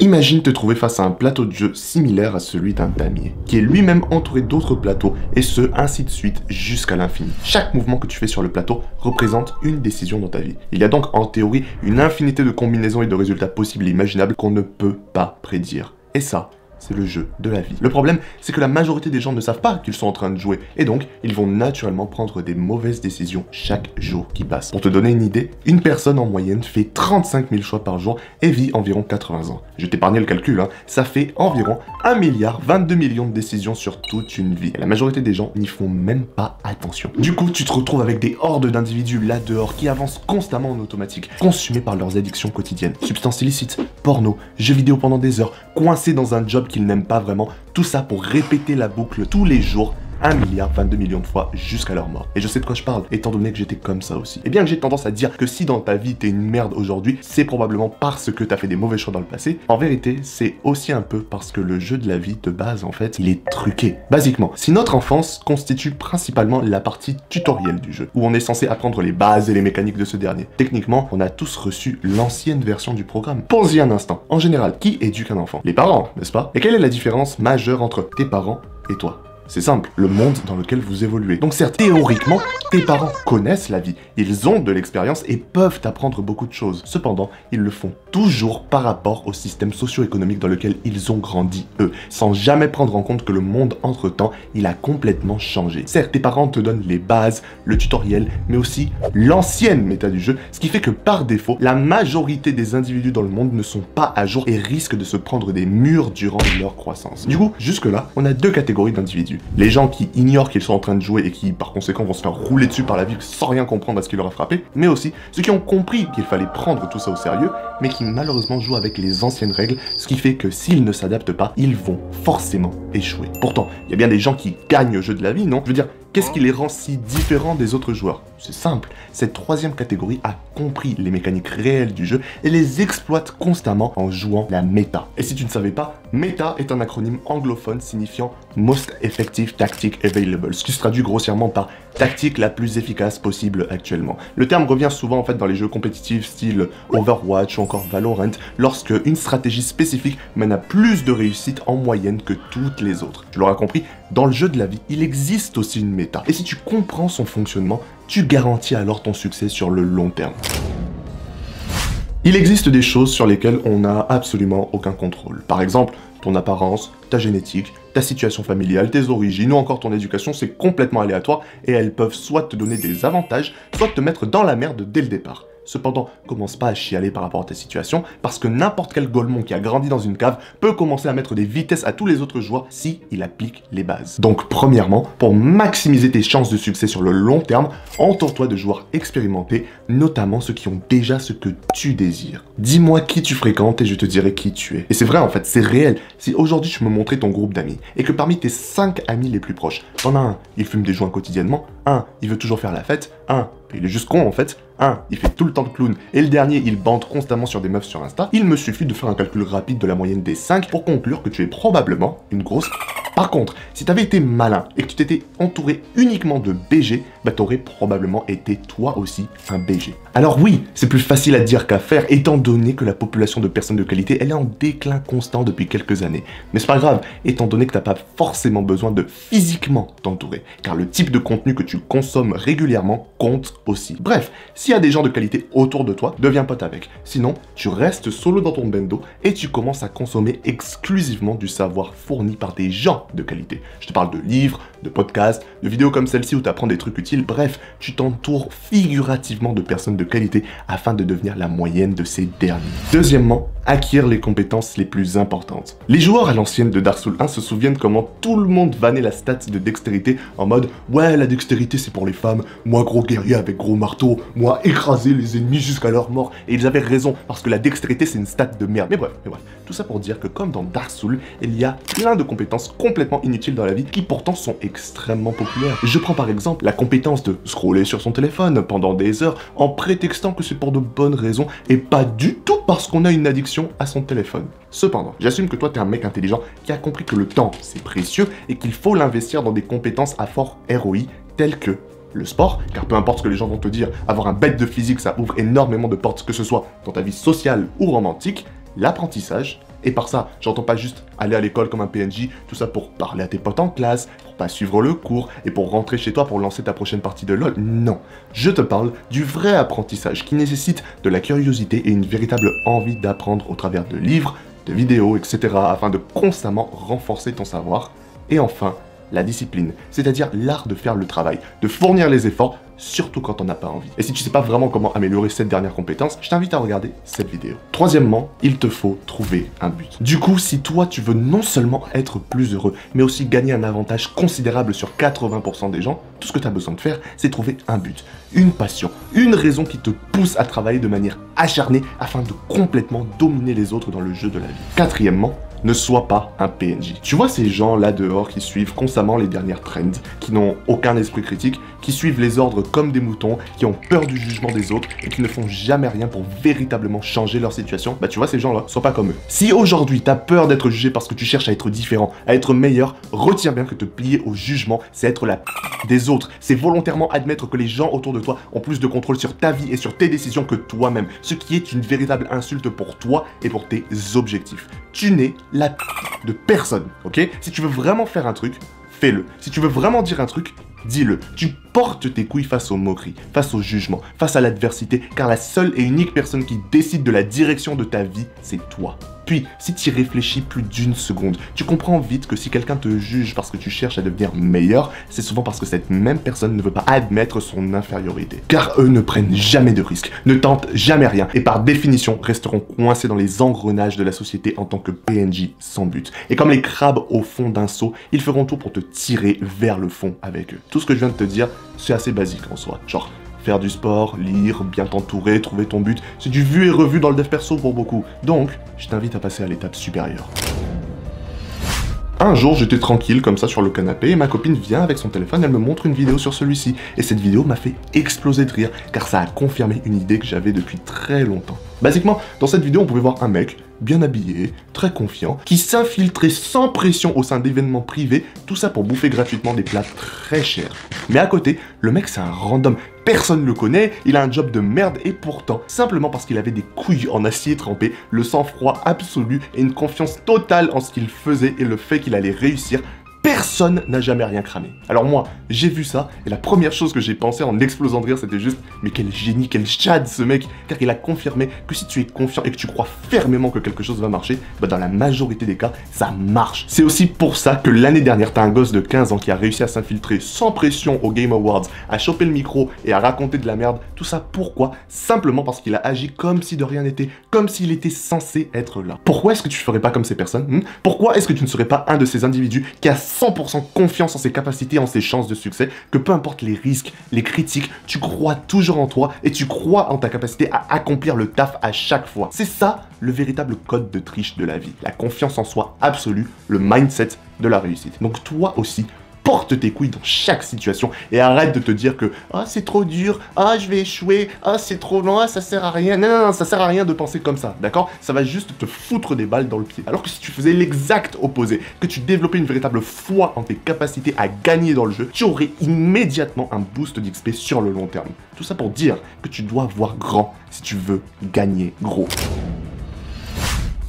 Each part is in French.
Imagine te trouver face à un plateau de jeu similaire à celui d'un damier, qui est lui-même entouré d'autres plateaux, et ce, ainsi de suite, jusqu'à l'infini. Chaque mouvement que tu fais sur le plateau représente une décision dans ta vie. Il y a donc, en théorie, une infinité de combinaisons et de résultats possibles et imaginables qu'on ne peut pas prédire. Et ça, c'est le jeu de la vie. Le problème, c'est que la majorité des gens ne savent pas qu'ils sont en train de jouer, et donc, ils vont naturellement prendre des mauvaises décisions chaque jour qui passe. Pour te donner une idée, une personne en moyenne fait 35 000 choix par jour et vit environ 80 ans. Je t'ai épargné le calcul, hein. Ça fait environ 1,22 milliard de décisions sur toute une vie. Et la majorité des gens n'y font même pas attention. Du coup, tu te retrouves avec des hordes d'individus là dehors qui avancent constamment en automatique, consumés par leurs addictions quotidiennes. Substances illicites, porno, jeux vidéo pendant des heures, coincés dans un job qu'ils n'aiment pas vraiment, tout ça pour répéter la boucle tous les jours, 1,22 milliard de fois jusqu'à leur mort. Et je sais de quoi je parle, étant donné que j'étais comme ça aussi. Et bien que j'ai tendance à dire que si dans ta vie t'es une merde aujourd'hui, c'est probablement parce que t'as fait des mauvais choix dans le passé. En vérité, c'est aussi un peu parce que le jeu de la vie de base, en fait, il est truqué. Basiquement, si notre enfance constitue principalement la partie tutorielle du jeu, où on est censé apprendre les bases et les mécaniques de ce dernier, techniquement, on a tous reçu l'ancienne version du programme. Pense-y un instant. En général, qui éduque un enfant? Les parents, n'est-ce pas? Et quelle est la différence majeure entre tes parents et toi? C'est simple, le monde dans lequel vous évoluez. Donc certes, théoriquement, tes parents connaissent la vie, ils ont de l'expérience et peuvent apprendre beaucoup de choses. Cependant, ils le font toujours par rapport au système socio-économique dans lequel ils ont grandi, eux, sans jamais prendre en compte que le monde, entre-temps, il a complètement changé. Certes, tes parents te donnent les bases, le tutoriel, mais aussi l'ancienne méta du jeu, ce qui fait que par défaut, la majorité des individus dans le monde ne sont pas à jour et risquent de se prendre des murs durant leur croissance. Du coup, jusque-là, on a deux catégories d'individus. Les gens qui ignorent qu'ils sont en train de jouer et qui, par conséquent, vont se faire rouler dessus par la vie sans rien comprendre à ce qui leur a frappé, mais aussi ceux qui ont compris qu'il fallait prendre tout ça au sérieux, mais qui malheureusement jouent avec les anciennes règles, ce qui fait que s'ils ne s'adaptent pas, ils vont forcément échouer. Pourtant, il y a bien des gens qui gagnent au jeu de la vie, non? Je veux dire, qu'est-ce qui les rend si différents des autres joueurs? C'est simple, cette troisième catégorie a compris les mécaniques réelles du jeu et les exploite constamment en jouant la méta. Et si tu ne savais pas, méta est un acronyme anglophone signifiant Most Effective Tactic Available, ce qui se traduit grossièrement par tactique la plus efficace possible actuellement. Le terme revient souvent en fait dans les jeux compétitifs style Overwatch ou encore Valorant, lorsque une stratégie spécifique mène à plus de réussite en moyenne que toutes les autres. Tu l'auras compris, dans le jeu de la vie, il existe aussi une méta. Et si tu comprends son fonctionnement, tu garantis alors ton succès sur le long terme. Il existe des choses sur lesquelles on n'a absolument aucun contrôle. Par exemple, ton apparence, ta génétique, ta situation familiale, tes origines ou encore ton éducation, c'est complètement aléatoire et elles peuvent soit te donner des avantages, soit te mettre dans la merde dès le départ. Cependant, commence pas à chialer par rapport à ta situation, parce que n'importe quel golemon qui a grandi dans une cave peut commencer à mettre des vitesses à tous les autres joueurs si il applique les bases. Donc premièrement, pour maximiser tes chances de succès sur le long terme, entoure-toi de joueurs expérimentés, notamment ceux qui ont déjà ce que tu désires. Dis-moi qui tu fréquentes et je te dirai qui tu es. Et c'est vrai en fait, c'est réel. Si aujourd'hui tu me montrais ton groupe d'amis, et que parmi tes 5 amis les plus proches, t'en as un, il fume des joints quotidiennement, un, il veut toujours faire la fête, un, il est juste con en fait, un, il fait tout le temps de clown, et le dernier, il bande constamment sur des meufs sur Insta, il me suffit de faire un calcul rapide de la moyenne des 5 pour conclure que tu es probablement une grosse... Par contre, si t'avais été malin et que tu t'étais entouré uniquement de BG, bah t'aurais probablement été toi aussi un BG. Alors oui, c'est plus facile à dire qu'à faire, étant donné que la population de personnes de qualité, elle est en déclin constant depuis quelques années. Mais c'est pas grave, étant donné que t'as pas forcément besoin de physiquement t'entourer, car le type de contenu que tu consommes régulièrement compte aussi. Bref, s'il y a des gens de qualité autour de toi, deviens pote avec. Sinon, tu restes solo dans ton bendo et tu commences à consommer exclusivement du savoir fourni par des gens de qualité. Je te parle de livres, de podcasts, de vidéos comme celle-ci où tu apprends des trucs utiles. Bref, tu t'entoures figurativement de personnes de qualité afin de devenir la moyenne de ces derniers. Deuxièmement, acquérir les compétences les plus importantes. Les joueurs à l'ancienne de Dark Souls 1 se souviennent comment tout le monde vannait la stat de dextérité en mode « Ouais, la dextérité c'est pour les femmes, moi gros guerrier avec gros marteau, moi écraser les ennemis jusqu'à leur mort. » Et ils avaient raison, parce que la dextérité c'est une stat de merde. Mais bref, tout ça pour dire que comme dans Dark Souls, il y a plein de compétences complètement inutiles dans la vie qui pourtant sont extrêmement populaires. Je prends par exemple la compétence de scroller sur son téléphone pendant des heures en prétextant que c'est pour de bonnes raisons et pas du tout parce qu'on a une addiction à son téléphone. Cependant, j'assume que toi t'es un mec intelligent qui a compris que le temps c'est précieux et qu'il faut l'investir dans des compétences à fort ROI telles que le sport, car peu importe ce que les gens vont te dire, avoir un bête de physique ça ouvre énormément de portes, que ce soit dans ta vie sociale ou romantique, l'apprentissage Et par ça, j'entends pas juste aller à l'école comme un PNJ, tout ça pour parler à tes potes en classe, pour pas suivre le cours et pour rentrer chez toi pour lancer ta prochaine partie de LoL. Non, je te parle du vrai apprentissage qui nécessite de la curiosité et une véritable envie d'apprendre au travers de livres, de vidéos, etc. afin de constamment renforcer ton savoir. Et enfin, la discipline, c'est-à-dire l'art de faire le travail, de fournir les efforts, surtout quand on n'a pas envie. Et si tu sais pas vraiment comment améliorer cette dernière compétence, je t'invite à regarder cette vidéo. Troisièmement, il te faut trouver un but. Du coup, si toi tu veux non seulement être plus heureux, mais aussi gagner un avantage considérable sur 80% des gens, tout ce que tu as besoin de faire, c'est trouver un but, une passion, une raison qui te pousse à travailler de manière acharnée afin de complètement dominer les autres dans le jeu de la vie. Quatrièmement, ne sois pas un PNJ. Tu vois ces gens là dehors qui suivent constamment les dernières trends, qui n'ont aucun esprit critique, qui suivent les ordres comme des moutons, qui ont peur du jugement des autres et qui ne font jamais rien pour véritablement changer leur situation. Bah tu vois ces gens là, sois pas comme eux. Si aujourd'hui t'as peur d'être jugé parce que tu cherches à être différent, à être meilleur, retiens bien que te plier au jugement, c'est être la des autres. C'est volontairement admettre que les gens autour de toi ont plus de contrôle sur ta vie et sur tes décisions que toi-même, ce qui est une véritable insulte pour toi et pour tes objectifs. Tu n'es la de personne, ok? Si tu veux vraiment faire un truc, fais-le. Si tu veux vraiment dire un truc, dis-le. Tu portes tes couilles face aux moqueries, face au jugement, face à l'adversité, car la seule et unique personne qui décide de la direction de ta vie, c'est toi. Puis, si tu y réfléchis plus d'une seconde, tu comprends vite que si quelqu'un te juge parce que tu cherches à devenir meilleur, c'est souvent parce que cette même personne ne veut pas admettre son infériorité. Car eux ne prennent jamais de risques, ne tentent jamais rien, et par définition resteront coincés dans les engrenages de la société en tant que PNJ sans but. Et comme les crabes au fond d'un seau, ils feront tout pour te tirer vers le fond avec eux. Tout ce que je viens de te dire, c'est assez basique en soi. Genre, faire du sport, lire, bien t'entourer, trouver ton but, c'est du vu et revu dans le dev perso pour beaucoup. Donc, je t'invite à passer à l'étape supérieure. Un jour, j'étais tranquille comme ça sur le canapé et ma copine vient avec son téléphone, elle me montre une vidéo sur celui-ci. Et cette vidéo m'a fait exploser de rire car ça a confirmé une idée que j'avais depuis très longtemps. Basiquement, dans cette vidéo, on pouvait voir un mec bien habillé, très confiant, qui s'infiltrait sans pression au sein d'événements privés, tout ça pour bouffer gratuitement des plats très chers. Mais à côté, le mec c'est un random, personne ne le connaît, il a un job de merde et pourtant, simplement parce qu'il avait des couilles en acier trempé, le sang-froid absolu et une confiance totale en ce qu'il faisait et le fait qu'il allait réussir, personne n'a jamais rien cramé. Alors moi, j'ai vu ça, et la première chose que j'ai pensé en explosant de rire, c'était juste « Mais quel génie, quel chad ce mec !» Car il a confirmé que si tu es confiant et que tu crois fermement que quelque chose va marcher, bah dans la majorité des cas, ça marche. C'est aussi pour ça que l'année dernière, t'as un gosse de 15 ans qui a réussi à s'infiltrer sans pression aux Game Awards, à choper le micro et à raconter de la merde. Tout ça pourquoi? Simplement parce qu'il a agi comme si de rien n'était, comme s'il était censé être là. Pourquoi est-ce que tu ferais pas comme ces personnes? Pourquoi est-ce que tu ne serais pas un de ces individus qui a 100% confiance en ses capacités, en ses chances de succès, que peu importe les risques, les critiques, tu crois toujours en toi et tu crois en ta capacité à accomplir le taf à chaque fois. C'est ça le véritable code de triche de la vie, la confiance en soi absolue, le mindset de la réussite. Donc toi aussi, porte tes couilles dans chaque situation et arrête de te dire que « Ah, c'est trop dur, ah, je vais échouer, ah, c'est trop long, ah, ça sert à rien. » Non, ça sert à rien de penser comme ça, d'accord? Ça va juste te foutre des balles dans le pied. Alors que si tu faisais l'exact opposé, que tu développais une véritable foi en tes capacités à gagner dans le jeu, tu aurais immédiatement un boost d'XP sur le long terme. Tout ça pour dire que tu dois voir grand si tu veux gagner gros.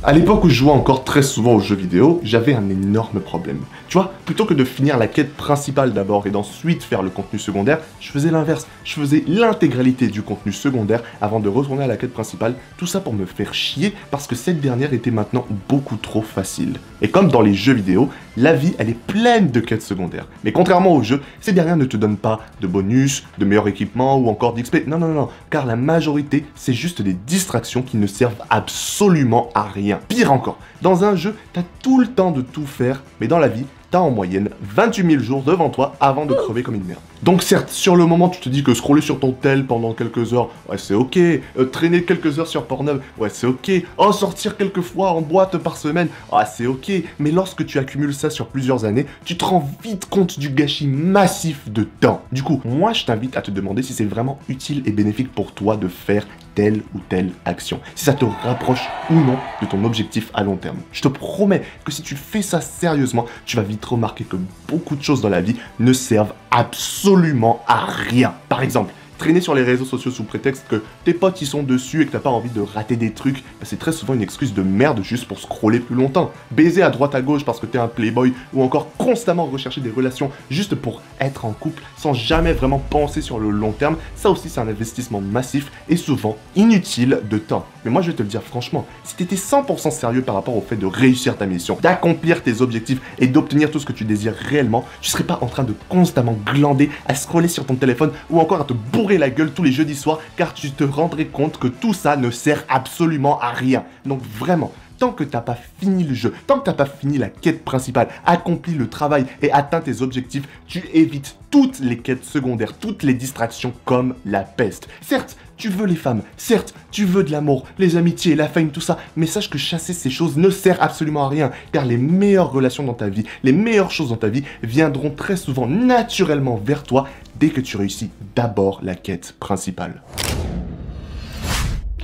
À l'époque où je jouais encore très souvent aux jeux vidéo, j'avais un énorme problème. Tu vois, plutôt que de finir la quête principale d'abord et d'ensuite faire le contenu secondaire, je faisais l'inverse. Je faisais l'intégralité du contenu secondaire avant de retourner à la quête principale, tout ça pour me faire chier parce que cette dernière était maintenant beaucoup trop facile. Et comme dans les jeux vidéo, la vie elle est pleine de quêtes secondaires. Mais contrairement aux jeux, ces dernières ne te donnent pas de bonus, de meilleurs équipements ou encore d'XP. Non, car la majorité, c'est juste des distractions qui ne servent absolument à rien. Pire encore, dans un jeu, t'as tout le temps de tout faire, mais dans la vie, t'as en moyenne 28 000 jours devant toi avant de crever comme une merde. Donc certes, sur le moment, tu te dis que scroller sur ton tel pendant quelques heures, ouais c'est ok, traîner quelques heures sur Pornhub, ouais c'est ok, oh sortir quelques fois en boîte par semaine, ah c'est ok, mais lorsque tu accumules ça sur plusieurs années, tu te rends vite compte du gâchis massif de temps. Du coup, moi je t'invite à te demander si c'est vraiment utile et bénéfique pour toi de faire telle ou telle action, si ça te rapproche ou non de ton objectif à long terme. Je te promets que si tu fais ça sérieusement, tu vas vite remarquer que beaucoup de choses dans la vie ne servent absolument à rien. Par exemple, Traîner sur les réseaux sociaux sous prétexte que tes potes y sont dessus et que t'as pas envie de rater des trucs, bah c'est très souvent une excuse de merde juste pour scroller plus longtemps. Baiser à droite à gauche parce que t'es un playboy ou encore constamment rechercher des relations juste pour être en couple sans jamais vraiment penser sur le long terme, ça aussi c'est un investissement massif et souvent inutile de temps. Mais moi je vais te le dire franchement, si t'étais 100% sérieux par rapport au fait de réussir ta mission, d'accomplir tes objectifs et d'obtenir tout ce que tu désires réellement, tu serais pas en train de constamment glander, à scroller sur ton téléphone ou encore à te bourrer la gueule tous les jeudis soirs car tu te rendrais compte que tout ça ne sert absolument à rien. Donc vraiment, tant que t'as pas fini le jeu, tant que t'as pas fini la quête principale, accompli le travail et atteint tes objectifs, tu évites toutes les quêtes secondaires, toutes les distractions comme la peste. Certes, tu veux les femmes, certes, tu veux de l'amour, les amitiés, la fame, tout ça, mais sache que chasser ces choses ne sert absolument à rien, car les meilleures relations dans ta vie, les meilleures choses dans ta vie viendront très souvent naturellement vers toi dès que tu réussis d'abord la quête principale.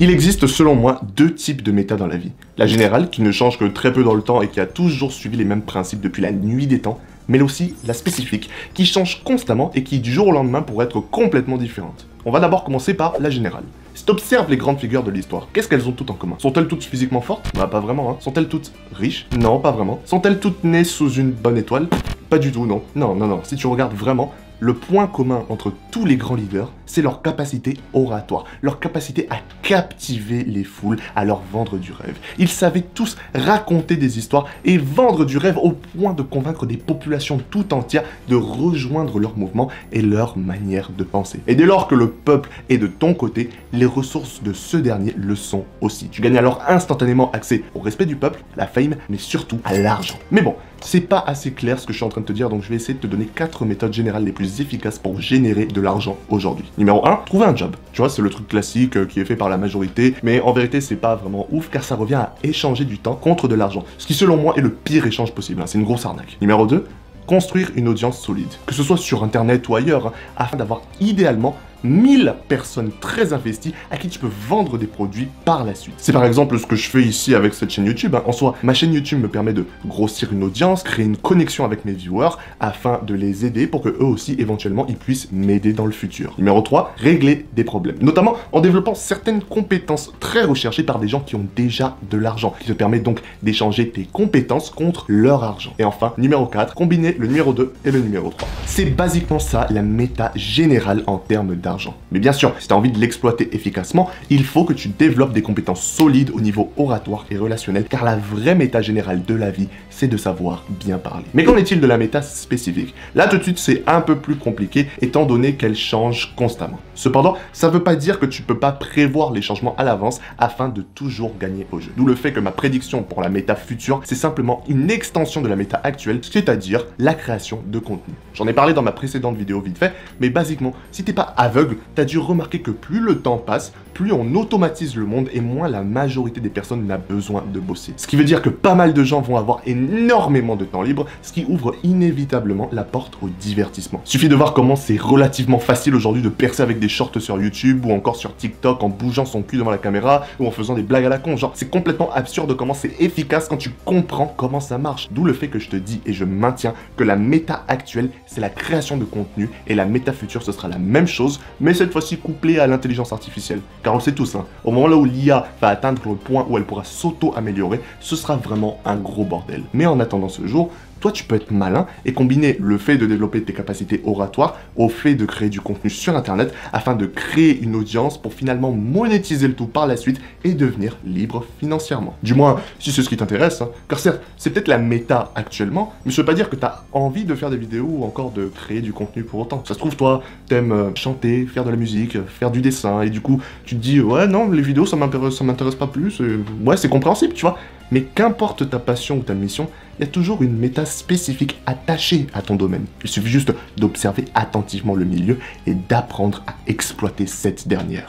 Il existe selon moi deux types de méta dans la vie. La générale, qui ne change que très peu dans le temps et qui a toujours suivi les mêmes principes depuis la nuit des temps, mais aussi la spécifique, qui change constamment et qui du jour au lendemain pourrait être complètement différente. On va d'abord commencer par la générale. Si tu observes les grandes figures de l'histoire, qu'est-ce qu'elles ont toutes en commun? Sont-elles toutes physiquement fortes? Bah pas vraiment, hein. Sont-elles toutes riches? Non, pas vraiment. Sont-elles toutes nées sous une bonne étoile? Pas du tout, non. Non. Si tu regardes vraiment, le point commun entre tous les grands leaders, c'est leur capacité oratoire, leur capacité à captiver les foules, à leur vendre du rêve. Ils savaient tous raconter des histoires et vendre du rêve au point de convaincre des populations tout entières de rejoindre leur mouvement et leur manière de penser. Et dès lors que le peuple est de ton côté, les ressources de ce dernier le sont aussi. Tu gagnes alors instantanément accès au respect du peuple, à la fame, mais surtout à l'argent. Mais bon, c'est pas assez clair ce que je suis en train de te dire, donc je vais essayer de te donner 4 méthodes générales les plus efficaces pour générer de l'argent aujourd'hui. Numéro 1, trouver un job. Tu vois, c'est le truc classique qui est fait par la majorité, mais en vérité, c'est pas vraiment ouf car ça revient à échanger du temps contre de l'argent. Ce qui, selon moi, est le pire échange possible. C'est une grosse arnaque. Numéro 2, construire une audience solide. Que ce soit sur internet ou ailleurs, afin d'avoir idéalement 1000 personnes très investies à qui tu peux vendre des produits par la suite. C'est par exemple ce que je fais ici avec cette chaîne YouTube. En soi, ma chaîne YouTube me permet de grossir une audience, créer une connexion avec mes viewers afin de les aider pour que eux aussi, éventuellement, ils puissent m'aider dans le futur. Numéro 3, régler des problèmes. Notamment en développant certaines compétences très recherchées par des gens qui ont déjà de l'argent, qui te permet donc d'échanger tes compétences contre leur argent. Et enfin, numéro 4, combiner le numéro 2 et le numéro 3. C'est basiquement ça la méta générale en termes d'argent. Mais bien sûr, si tu as envie de l'exploiter efficacement, il faut que tu développes des compétences solides au niveau oratoire et relationnel, car la vraie méta générale de la vie, c'est de savoir bien parler. Mais qu'en est-il de la méta spécifique? Là, tout de suite, c'est un peu plus compliqué, étant donné qu'elle change constamment. Cependant, ça ne veut pas dire que tu ne peux pas prévoir les changements à l'avance afin de toujours gagner au jeu. D'où le fait que ma prédiction pour la méta future, c'est simplement une extension de la méta actuelle, c'est-à-dire la création de contenu. J'en ai parlé dans ma précédente vidéo vite fait, mais basiquement, si t'es pas aveugle, t'as dû remarquer que plus le temps passe, plus on automatise le monde et moins la majorité des personnes n'a besoin de bosser. Ce qui veut dire que pas mal de gens vont avoir énormément de temps libre, ce qui ouvre inévitablement la porte au divertissement. Suffit de voir comment c'est relativement facile aujourd'hui de percer avec des shorts sur YouTube ou encore sur TikTok en bougeant son cul devant la caméra ou en faisant des blagues à la con. Genre, c'est complètement absurde comment c'est efficace quand tu comprends comment ça marche. D'où le fait que je te dis et je maintiens que la méta actuelle, c'est la création de contenu et la méta future, ce sera la même chose, mais cette fois-ci couplée à l'intelligence artificielle. Car on le sait tous, hein, au moment là où l'IA va atteindre le point où elle pourra s'auto-améliorer, ce sera vraiment un gros bordel. Mais en attendant ce jour, toi tu peux être malin et combiner le fait de développer tes capacités oratoires au fait de créer du contenu sur internet afin de créer une audience pour finalement monétiser le tout par la suite et devenir libre financièrement. Du moins, si c'est ce qui t'intéresse, hein. Car certes, c'est peut-être la méta actuellement, mais ça veut pas dire que tu as envie de faire des vidéos ou encore de créer du contenu pour autant. Ça se trouve, toi, t'aimes chanter, faire de la musique, faire du dessin, et du coup, tu te dis, ouais, non, les vidéos, ça m'intéresse pas plus, ouais, c'est compréhensible, tu vois. Mais qu'importe ta passion ou ta mission, il y a toujours une méta spécifique attachée à ton domaine. Il suffit juste d'observer attentivement le milieu et d'apprendre à exploiter cette dernière.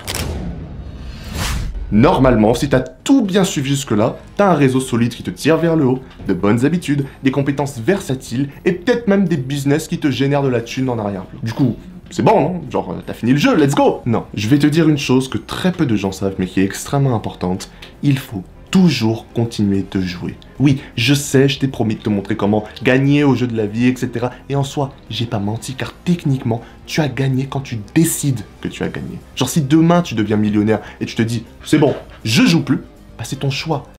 Normalement, si tu as tout bien suivi jusque-là, tu as un réseau solide qui te tire vers le haut, de bonnes habitudes, des compétences versatiles et peut-être même des business qui te génèrent de la thune en arrière-plan. Du coup, c'est bon, non? Genre, t'as fini le jeu, let's go! Non, je vais te dire une chose que très peu de gens savent mais qui est extrêmement importante. Il faut toujours continuer de jouer. Oui, je sais, je t'ai promis de te montrer comment gagner au jeu de la vie, etc. Et en soi, j'ai pas menti, car techniquement, tu as gagné quand tu décides que tu as gagné. Genre si demain tu deviens millionnaire et tu te dis, c'est bon, je joue plus, bah c'est ton choix.